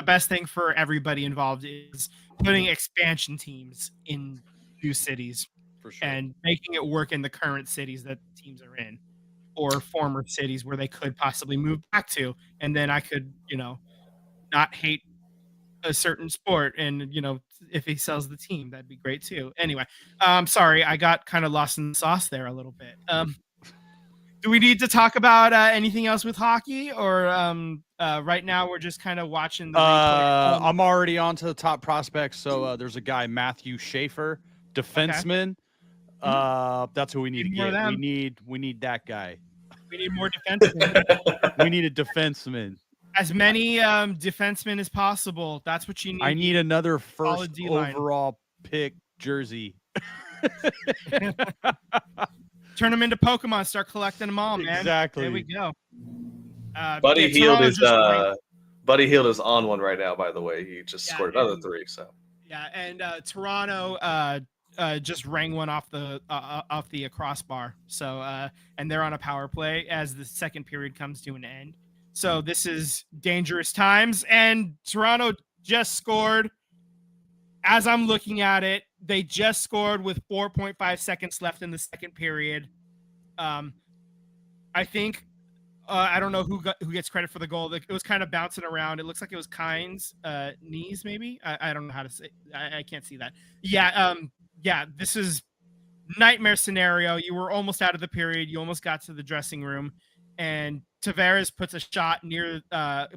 best thing for everybody involved is putting expansion teams in new cities For sure. and making it work in the current cities that teams are in, or former cities where they could possibly move back to. And then I could, not hate a certain sport, and if he sells the team, that'd be great too. Anyway, sorry, I got kind of lost in the sauce there a little bit. Do we need to talk about anything else with hockey, or right now we're just kind of watching the replay? I'm already on to the top prospects. So there's a guy, Matthew Schaefer, defenseman. That's who we need to more of get. them. We need that guy. We need more defensemen. We need a defenseman. As many defensemen as possible. That's what you need. I need another first Solid D-line. overall pick jersey. Turn them into Pokemon. Start collecting them all, man. Exactly. There we go. Buddy Hield Toronto is just Buddy Hield is on one right now. By the way, he just scored another 3. So yeah, and Toronto just rang one off the crossbar. So and they're on a power play as the second period comes to an end. So this is dangerous times, and Toronto just scored. As I'm looking at it, they just scored with 4.5 seconds left in the second period. I think I don't know who gets credit for the goal. It was kind of bouncing around. It looks like it was Kynes' knees, maybe. I don't know how to say. I can't see that. Yeah. This is nightmare scenario. You were almost out of the period. You almost got to the dressing room, and Tavares puts a shot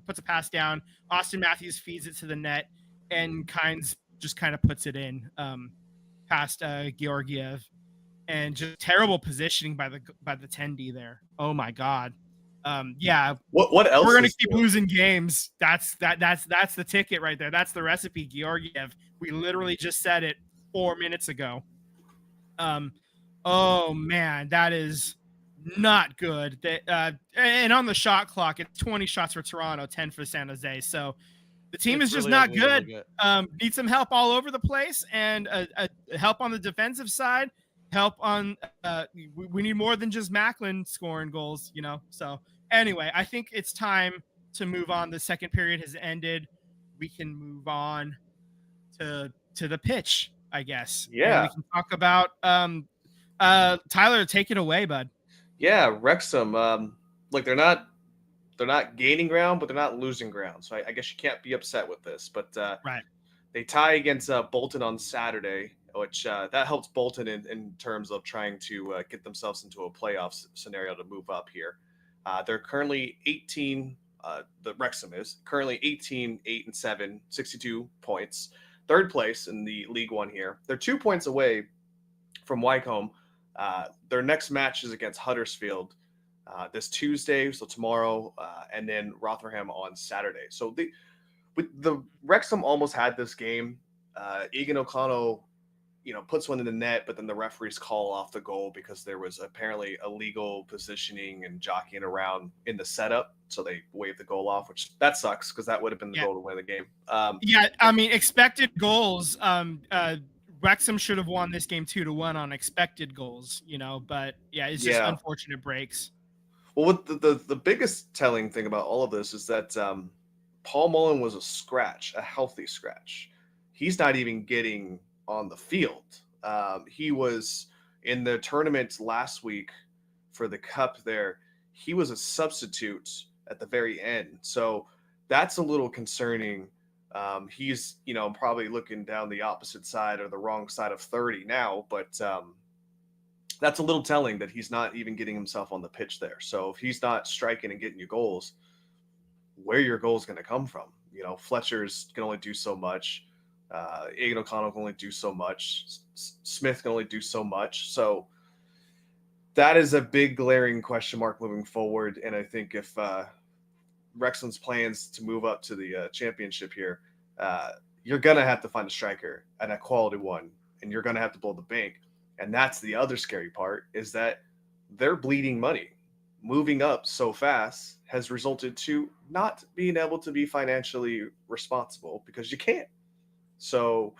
puts a pass down. Austin Matthews feeds it to the net, and Kynes just kind of puts it in past Georgiev, and just terrible positioning by the 10D there. Oh my God. What else? We're gonna keep losing games. That's the ticket right there. That's the recipe, Georgiev. We literally just said it 4 minutes ago. Oh man, that is not good. And on the shot clock, it's 20 shots for Toronto, 10 for San Jose. So the team is just not good. Need some help all over the place, and help on the defensive side. Help on we need more than just Macklin scoring goals, So anyway, I think it's time to move on. The second period has ended. We can move on to the pitch, I guess. Yeah. And we can talk about Tyler, take it away, bud. Yeah, Wrexham. Like they're not gaining ground, but they're not losing ground. So I guess you can't be upset with this. But Right. They tie against Bolton on Saturday, which that helps Bolton in terms of trying to get themselves into a playoff scenario to move up here. They're currently 18. The Wrexham is currently 18, 8-7, 62 points. Third place in the League One here. They're 2 points away from Wycombe. Their next match is against Huddersfield this Tuesday, so tomorrow, and then Rotherham on Saturday. So the Wrexham almost had this game. Egan O'Connell, puts one in the net, but then the referees call off the goal because there was apparently illegal positioning and jockeying around in the setup. So they waved the goal off, which that sucks because that would have been the goal to win the game. Expected goals. Wrexham should have won this game 2-1 on expected goals, but it's just unfortunate breaks. Well, what the biggest telling thing about all of this is that Paul Mullen was a healthy scratch. He's not even getting on the field. He was in the tournament last week for the cup there. He was a substitute at the very end. So that's a little concerning. He's, probably looking down the opposite side or the wrong side of 30 now, but that's a little telling that he's not even getting himself on the pitch there. So if he's not striking and getting you goals, where are your goals going to come from? Fletcher's can only do so much. Egan O'Connell can only do so much. Smith can only do so much. So that is a big glaring question mark moving forward. And I think if Wrexham's plans to move up to the championship here, you're going to have to find a striker and a quality one, and you're going to have to blow the bank. And that's the other scary part, is that they're bleeding money. Moving up so fast has resulted to not being able to be financially responsible because you can't. So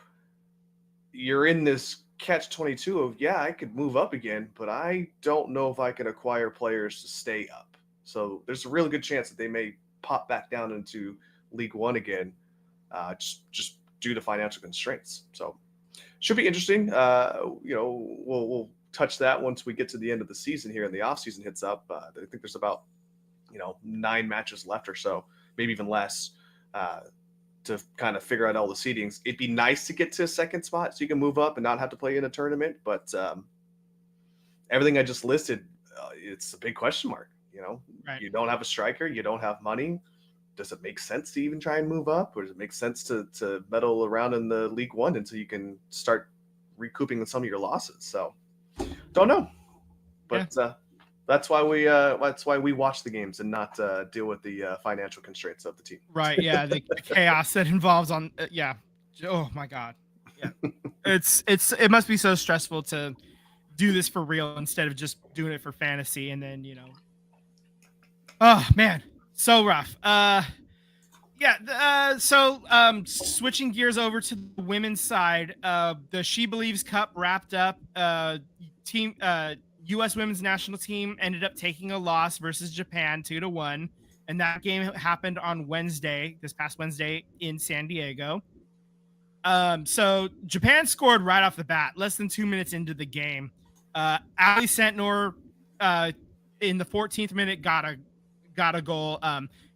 you're in this catch 22 of, yeah, I could move up again, but I don't know if I can acquire players to stay up. So there's a really good chance that they may pop back down into League One again, just due to financial constraints. So should be interesting. We'll touch that once we get to the end of the season here and the off season hits up. I think there's about 9 matches left or so, maybe even less, to kind of figure out all the seedings. It'd be nice to get to a second spot so you can move up and not have to play in a tournament. But everything I just listed, it's a big question mark. Right. You don't have a striker, you don't have money. Does it make sense to even try and move up, or does it make sense to meddle around in the League One until you can start recouping some of your losses? So, don't know, but that's why we watch the games and not deal with the financial constraints of the team. Right. Yeah. The chaos that involves on. Yeah. Oh my God. Yeah. It must be so stressful to do this for real instead of just doing it for fantasy. And then, oh man, so rough. So switching gears over to the women's side, the She Believes Cup wrapped up. U.S. women's national team ended up taking a loss versus Japan 2-1, and that game happened on this past Wednesday in San Diego. So Japan scored right off the bat, less than 2 minutes into the game. Ali Sentnor in the 14th minute got a goal.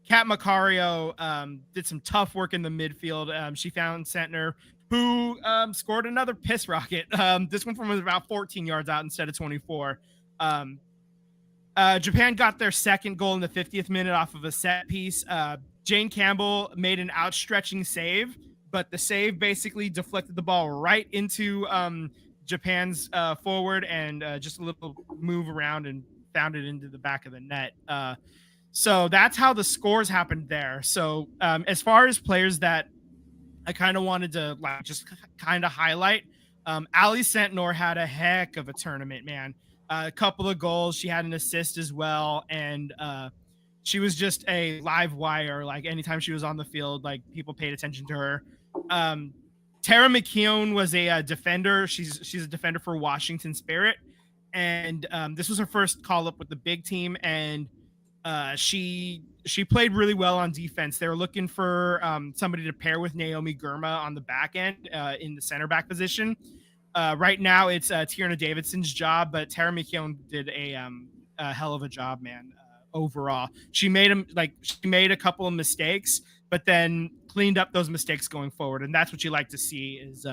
Kat Macario did some tough work in the midfield. She found Sentner, who scored another piss rocket. This one from about 14 yards out instead of 24. Japan got their second goal in the 50th minute off of a set piece. Jane Campbell made an outstretching save, but the save basically deflected the ball right into Japan's forward and just a little move around and found it into the back of the net. So that's how the scores happened there. So as far as players that I kind of wanted to just kind of highlight, Ali Sentnor had a heck of a tournament, man. A couple of goals. She had an assist as well. And she was just a live wire. Like anytime she was on the field, like people paid attention to her. Tara McKeown was a defender. She's a defender for Washington Spirit. And this was her first call up with the big team. And she played really well on defense. They were looking for somebody to pair with Naomi Girma on the back end in the center back position. Right now it's Tierna Davidson's job, but Tara McKeown did a hell of a job, man. Overall, she made a couple of mistakes, but then cleaned up those mistakes going forward, and that's what you like to see is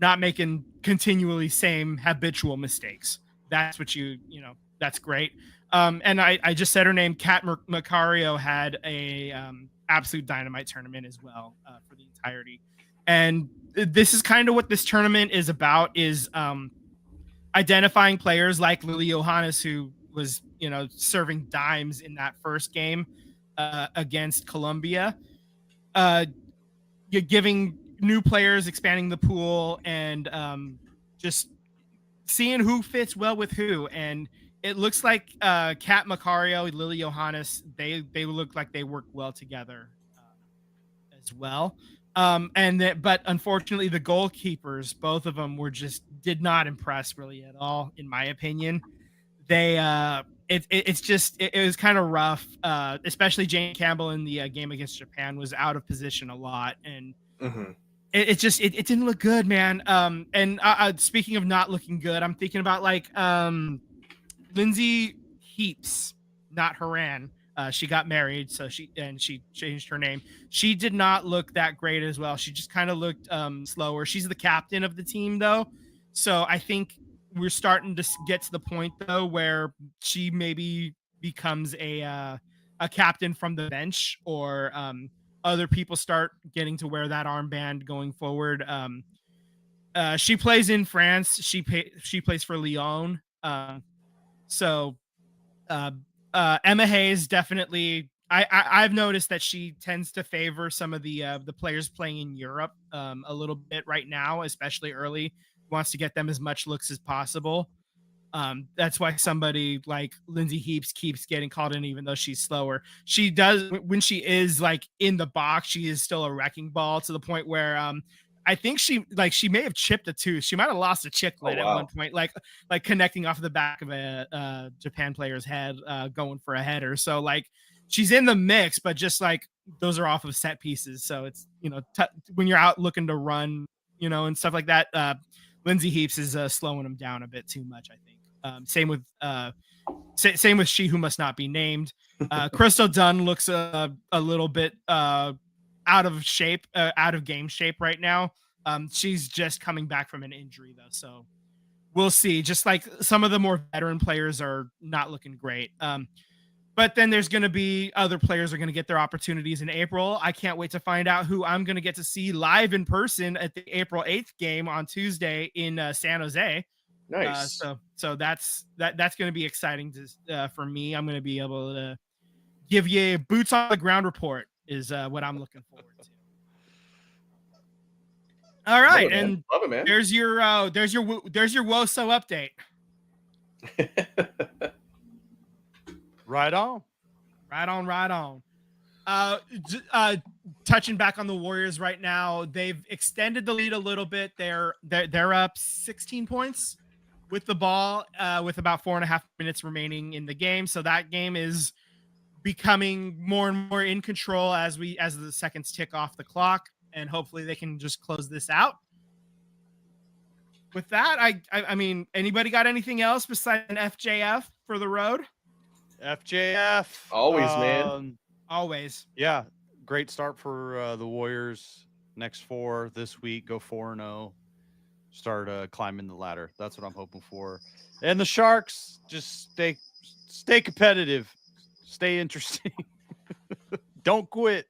not making continually same habitual mistakes. That's what that's great. And I just said her name. Kat Macario had a absolute dynamite tournament as well for the entirety. And this is kind of what this tournament is about, is identifying players like Lily Johannes, who was, serving dimes in that first game against Colombia. You're giving new players, expanding the pool, and just seeing who fits well with who. And it looks like Kat Macario, Lily Johannes, they look like they work well together as well. But unfortunately, the goalkeepers, both of them, did not impress really at all, in my opinion. They it was kind of rough, especially Jane Campbell in the game against Japan was out of position a lot, and it didn't look good, man. And speaking of not looking good, I'm thinking about Lindsay Heaps, not Haran. She got married, so she changed her name. She did not look that great as well. She just kind of looked slower. She's the captain of the team, though, so I think we're starting to get to the point though where she maybe becomes a captain from the bench, or other people start getting to wear that armband going forward. She plays in France. She plays for Lyon. So Emma Hayes definitely. I've noticed that she tends to favor some of the players playing in Europe a little bit right now, especially early. Wants to get them as much looks as possible. That's why somebody like Lindsay Heaps keeps getting called in, even though she's slower. She does, when she is like in the box, she is still a wrecking ball to the point where I think she may have chipped a tooth. She might have lost a chiclet at one point, like connecting off the back of a Japan player's head, going for a header. So like she's in the mix, but just like those are off of set pieces. So it's, when you're out looking to run, and stuff like that, Lindsay Heaps is slowing them down a bit too much, I think. Same with She Who Must Not Be Named. Crystal Dunn looks a little bit out of shape, out of game shape right now. She's just coming back from an injury though, so we'll see. Just like some of the more veteran players are not looking great. But then there's going to be other players are going to get their opportunities in April. I can't wait to find out who I'm going to get to see live in person at the April 8th game on Tuesday in San Jose. Nice. So that's going to be exciting for me. I'm going to be able to give you a boots on the ground report is what I'm looking forward to. All right, Love it, man. there's your WOSO update. Right on. Touching back on the Warriors right now, they've extended the lead a little bit. They're up 16 points with the ball, with about 4.5 minutes remaining in the game. So that game is becoming more and more in control as the seconds tick off the clock, and hopefully they can just close this out. With that, I mean, anybody got anything else besides an FJF for the road? FJF. Always, man. Always. Yeah. Great start for the Warriors. Next 4 this week. Go 4-0. Start climbing the ladder. That's what I'm hoping for. And the Sharks, just stay competitive. Stay interesting. Don't quit.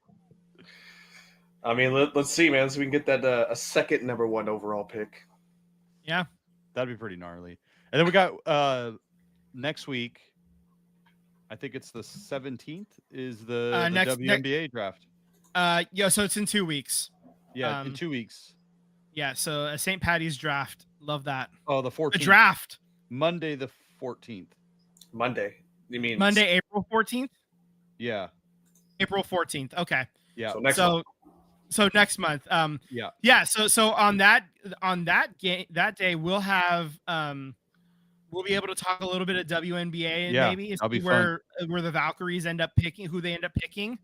I mean, let's see, man. So we can get that a second number 1 overall pick. Yeah. That'd be pretty gnarly. And then we got next week, I think it's the 17th, is the WNBA draft. Yeah, so it's in 2 weeks. Yeah, in 2 weeks. Yeah, so a St. Patty's draft. Love that. Oh, the 14th. The draft. Monday the 14th. Monday. You mean Monday, April 14th? Yeah. April 14th. Okay. Yeah. So next month. So next month. Yeah. Yeah, so on that game, that day we'll have we'll be able to talk a little bit of WNBA and maybe see where the Valkyries end up picking, who they end up picking.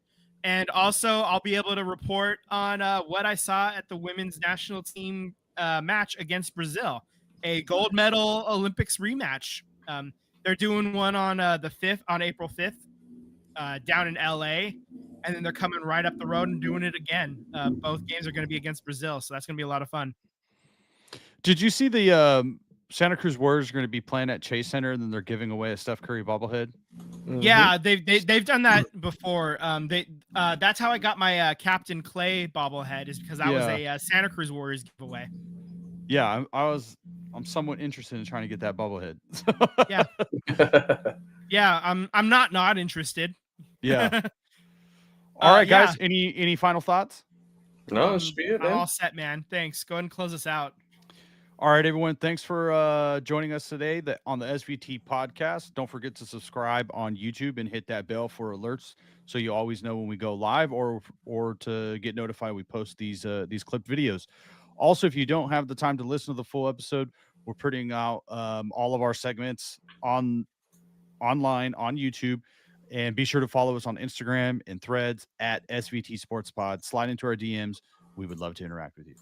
And also I'll be able to report on what I saw at the women's national team match against Brazil, a gold medal Olympics rematch. They're doing one on April 5th down in LA. And then they're coming right up the road and doing it again. Both games are going to be against Brazil. So that's going to be a lot of fun. Did you see the Santa Cruz Warriors are going to be playing at Chase Center, and then they're giving away a Steph Curry bobblehead? Mm-hmm. Yeah, they've done that before. That's how I got my Captain Clay bobblehead, is because that was a Santa Cruz Warriors giveaway. Yeah, I'm somewhat interested in trying to get that bobblehead. Yeah, I'm not interested. Yeah. All right, guys. Any final thoughts? No, it should be it, man. I'm all set, man. Thanks. Go ahead and close us out. All right, everyone. Thanks for joining us today on the SVT podcast. Don't forget to subscribe on YouTube and hit that bell for alerts so you always know when we go live or to get notified we post these clip videos. Also, if you don't have the time to listen to the full episode, we're putting out all of our segments online on YouTube. And be sure to follow us on Instagram and Threads at SVT Sports Pod. Slide into our DMs. We would love to interact with you.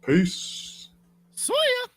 Peace. See ya.